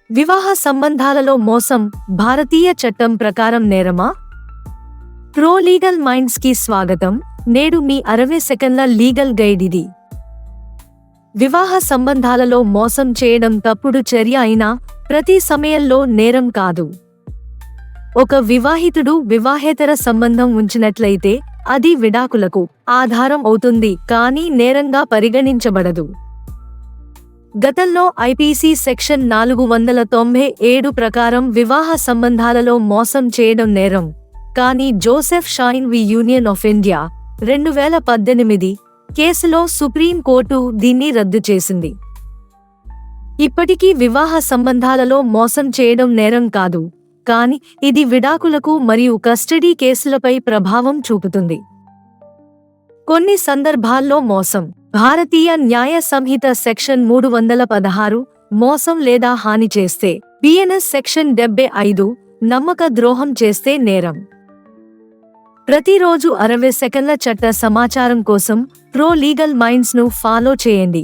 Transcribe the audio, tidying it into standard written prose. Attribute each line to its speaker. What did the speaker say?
Speaker 1: వివాహ సంబంధాలలో మోసం భారతీయ చట్టం ప్రకారం నేరమా? ప్రో లీగల్ మైండ్స్ కి స్వాగతం. నేడు మీ 60 సెకన్ల లీగల్ గైడ్ ఇది. వివాహ సంబంధాలలో మోసం చేయడం తప్పుడు చర్య అయినా ప్రతి సమయంలో నేరం కాదు. ఒక వివాహితుడు వివాహేతర సంబంధం ఉంచినట్లయితే అది విడాకులకు ఆధారం అవుతుంది, కానీ నేరంగా పరిగణించబడదు. గతంలో ఐపీసీ సెక్షన్ 497 ప్రకారం వివాహ సంబంధాలలో మోసం చేయడం నేరం, కానీ Joseph shine V union of India 2018 కేసులో సుప్రీం కోర్టు దీన్ని రద్దు చేసింది. ఇప్పటికీ వివాహ సంబంధాలలో మోసం చేయడం నేరం కాదు, కానీ ఇది విడాకులకు మరియు కస్టడీ కేసులపై ప్రభావం చూపుతుంది. కొన్ని సందర్భాల్లో మోసం. భారతీయ న్యాయ సంహిత సెక్షన్ 316 మోసం లేదా హాని చేస్తే, బిఎన్ఎస్ సెక్షన్ 75 నమ్మక ద్రోహం చేస్తే నేరం. ప్రతిరోజు 60 సెకన్ల చట్ట సమాచారం కోసం ప్రో లీగల్ మైండ్స్ ను ఫాలో చేయండి.